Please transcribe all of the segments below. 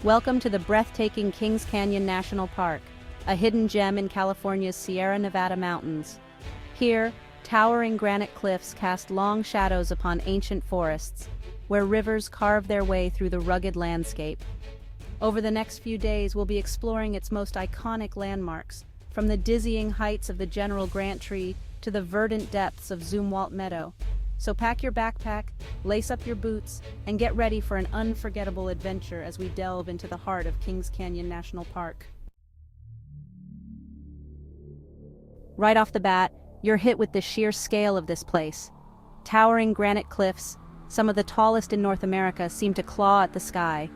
Welcome to the breathtaking Kings Canyon National Park, a hidden gem in California's Sierra Nevada mountains. Here, towering granite cliffs cast long shadows upon ancient forests, where rivers carve their way through the rugged landscape. Over the next few days, we'll be exploring its most iconic landmarks, from the dizzying heights of the General Grant Tree to the verdant depths of Zumwalt Meadow. So pack your backpack, lace up your boots, and get ready for an unforgettable adventure as we delve into the heart of Kings Canyon National Park. Right off the bat, you're hit with the sheer scale of this place. Towering granite cliffs, some of the tallest in North America, seem to claw at the sky.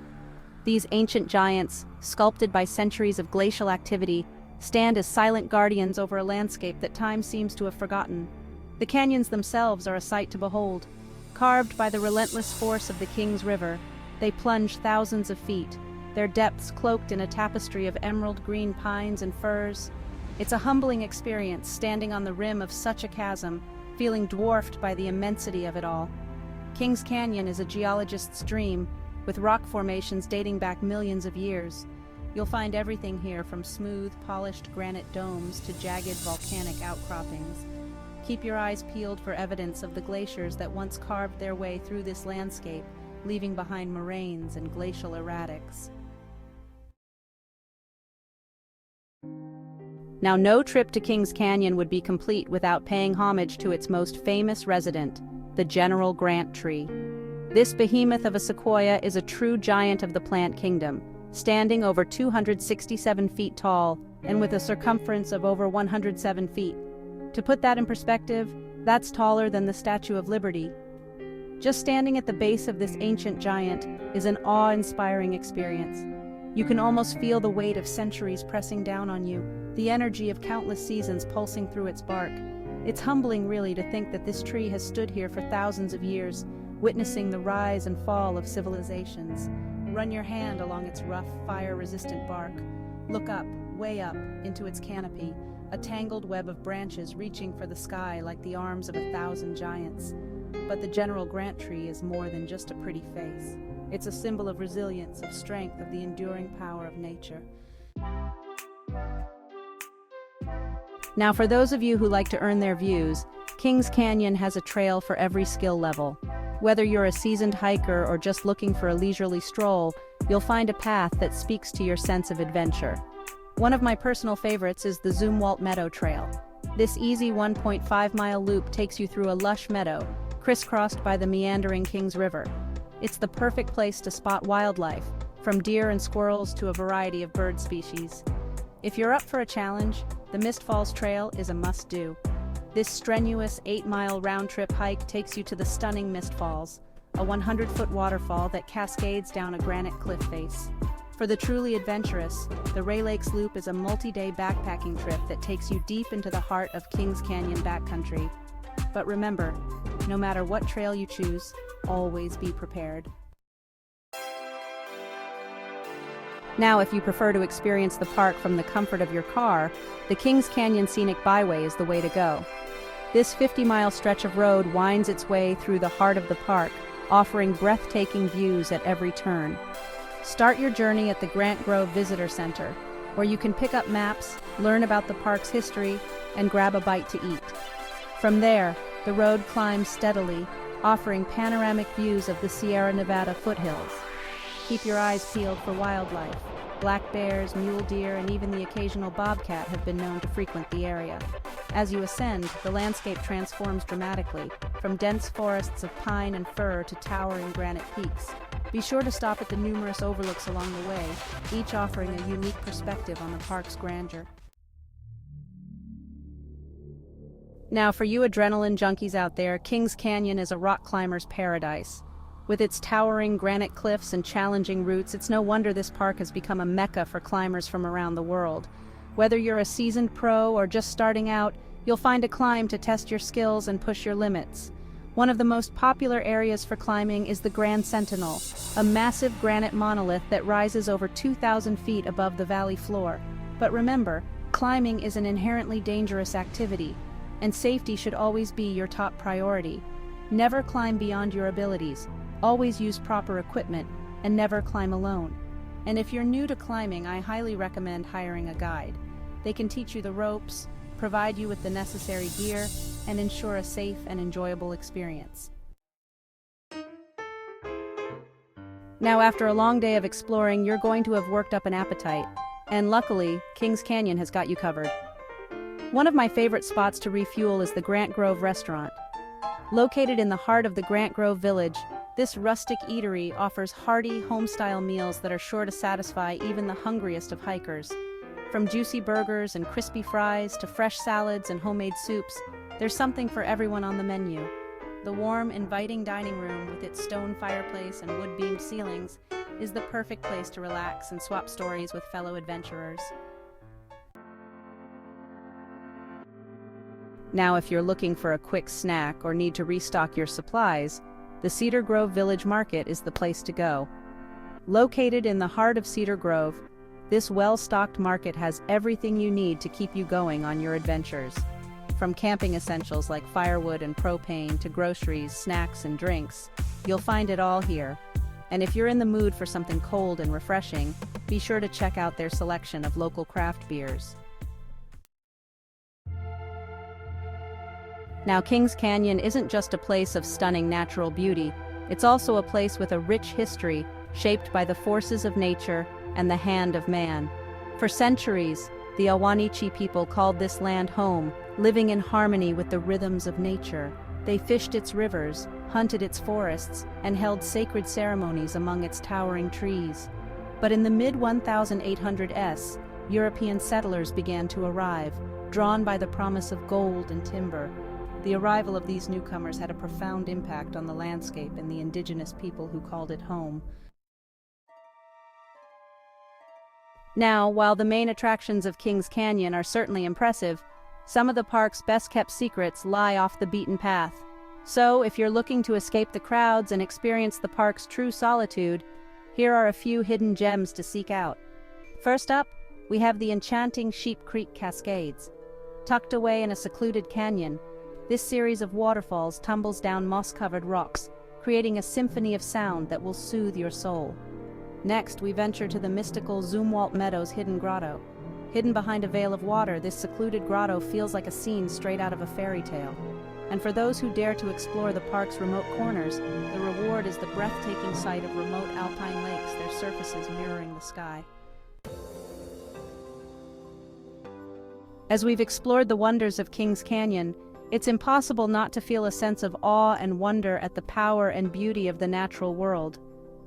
These ancient giants, sculpted by centuries of glacial activity, stand as silent guardians over a landscape that time seems to have forgotten. The canyons themselves are a sight to behold. Carved by the relentless force of the Kings River, they plunge thousands of feet, their depths cloaked in a tapestry of emerald green pines and firs. It's a humbling experience standing on the rim of such a chasm, feeling dwarfed by the immensity of it all. Kings Canyon is a geologist's dream, with rock formations dating back millions of years. You'll find everything here from smooth, polished granite domes to jagged volcanic outcroppings. Keep your eyes peeled for evidence of the glaciers that once carved their way through this landscape, leaving behind moraines and glacial erratics. Now, no trip to Kings Canyon would be complete without paying homage to its most famous resident, the General Grant Tree. This behemoth of a sequoia is a true giant of the plant kingdom, standing over 267 feet tall and with a circumference of over 107 feet. To put that in perspective, that's taller than the Statue of Liberty. Just standing at the base of this ancient giant is an awe-inspiring experience. You can almost feel the weight of centuries pressing down on you, the energy of countless seasons pulsing through its bark. It's humbling, really, to think that this tree has stood here for thousands of years, witnessing the rise and fall of civilizations. Run your hand along its rough, fire-resistant bark. Look up, way up, into its canopy, a tangled web of branches reaching for the sky like the arms of 1,000 giants. But the General Grant Tree is more than just a pretty face. It's a symbol of resilience, of strength, of the enduring power of nature. Now, for those of you who like to earn their views, Kings Canyon has a trail for every skill level. Whether you're a seasoned hiker or just looking for a leisurely stroll, you'll find a path that speaks to your sense of adventure. One of my personal favorites is the Zumwalt Meadow Trail. This easy 1.5-mile loop takes you through a lush meadow, crisscrossed by the meandering Kings River. It's the perfect place to spot wildlife, from deer and squirrels to a variety of bird species. If you're up for a challenge, the Mist Falls Trail is a must-do. This strenuous 8-mile round-trip hike takes you to the stunning Mist Falls, a 100-foot waterfall that cascades down a granite cliff face. For the truly adventurous, the Ray Lakes Loop is a multi-day backpacking trip that takes you deep into the heart of Kings Canyon backcountry. But remember, no matter what trail you choose, always be prepared. Now, if you prefer to experience the park from the comfort of your car, the Kings Canyon Scenic Byway is the way to go. This 50-mile stretch of road winds its way through the heart of the park, offering breathtaking views at every turn. Start your journey at the Grant Grove Visitor Center, where you can pick up maps, learn about the park's history, and grab a bite to eat. From there, the road climbs steadily, offering panoramic views of the Sierra Nevada foothills. Keep your eyes peeled for wildlife. Black bears, mule deer, and even the occasional bobcat have been known to frequent the area. As you ascend, the landscape transforms dramatically, from dense forests of pine and fir to towering granite peaks. Be sure to stop at the numerous overlooks along the way, each offering a unique perspective on the park's grandeur. Now, for you adrenaline junkies out there, Kings Canyon is a rock climber's paradise. With its towering granite cliffs and challenging routes, it's no wonder this park has become a mecca for climbers from around the world. Whether you're a seasoned pro or just starting out, you'll find a climb to test your skills and push your limits. One of the most popular areas for climbing is the Grand Sentinel, a massive granite monolith that rises over 2,000 feet above the valley floor. But remember, climbing is an inherently dangerous activity, and safety should always be your top priority. Never climb beyond your abilities, always use proper equipment, and never climb alone. And if you're new to climbing, I highly recommend hiring a guide. They can teach you the ropes, provide you with the necessary gear, and ensure a safe and enjoyable experience. Now, after a long day of exploring, you're going to have worked up an appetite. And luckily, Kings Canyon has got you covered. One of my favorite spots to refuel is the Grant Grove restaurant. Located in the heart of the Grant Grove village, this rustic eatery offers hearty, home-style meals that are sure to satisfy even the hungriest of hikers. From juicy burgers and crispy fries to fresh salads and homemade soups, there's something for everyone on the menu. The warm, inviting dining room with its stone fireplace and wood-beamed ceilings is the perfect place to relax and swap stories with fellow adventurers. Now, if you're looking for a quick snack or need to restock your supplies, the Cedar Grove Village Market is the place to go. Located in the heart of Cedar Grove, this well-stocked market has everything you need to keep you going on your adventures. From camping essentials like firewood and propane to groceries, snacks, and drinks, you'll find it all here. And if you're in the mood for something cold and refreshing, be sure to check out their selection of local craft beers. Now, Kings Canyon isn't just a place of stunning natural beauty, it's also a place with a rich history shaped by the forces of nature and the hand of man. For centuries, the Awanichi people called this land home, living in harmony with the rhythms of nature. They fished its rivers, hunted its forests, and held sacred ceremonies among its towering trees. But in the mid-1800s, European settlers began to arrive, drawn by the promise of gold and timber. The arrival of these newcomers had a profound impact on the landscape and the indigenous people who called it home. Now, while the main attractions of Kings Canyon are certainly impressive, some of the park's best-kept secrets lie off the beaten path. So, if you're looking to escape the crowds and experience the park's true solitude, here are a few hidden gems to seek out. First up, we have the enchanting Sheep Creek Cascades. Tucked away in a secluded canyon, this series of waterfalls tumbles down moss-covered rocks, creating a symphony of sound that will soothe your soul. Next, we venture to the mystical Zumwalt Meadows Hidden Grotto. Hidden behind a veil of water, this secluded grotto feels like a scene straight out of a fairy tale. And for those who dare to explore the park's remote corners, the reward is the breathtaking sight of remote alpine lakes, their surfaces mirroring the sky. As we've explored the wonders of Kings Canyon, it's impossible not to feel a sense of awe and wonder at the power and beauty of the natural world.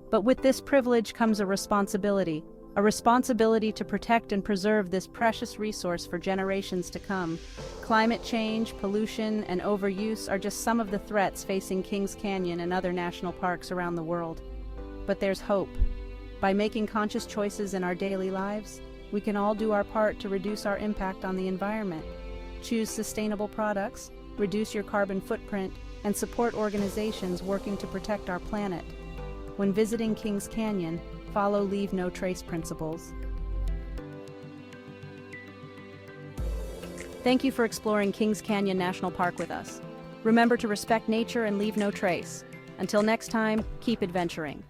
But with this privilege comes a responsibility to protect and preserve this precious resource for generations to come. Climate change, pollution, and overuse are just some of the threats facing Kings Canyon and other national parks around the world. But there's hope. By making conscious choices in our daily lives, we can all do our part to reduce our impact on the environment. Choose sustainable products, reduce your carbon footprint, and support organizations working to protect our planet. When visiting Kings Canyon, follow Leave No Trace principles. Thank you for exploring Kings Canyon National Park with us. Remember to respect nature and leave no trace. Until next time, keep adventuring.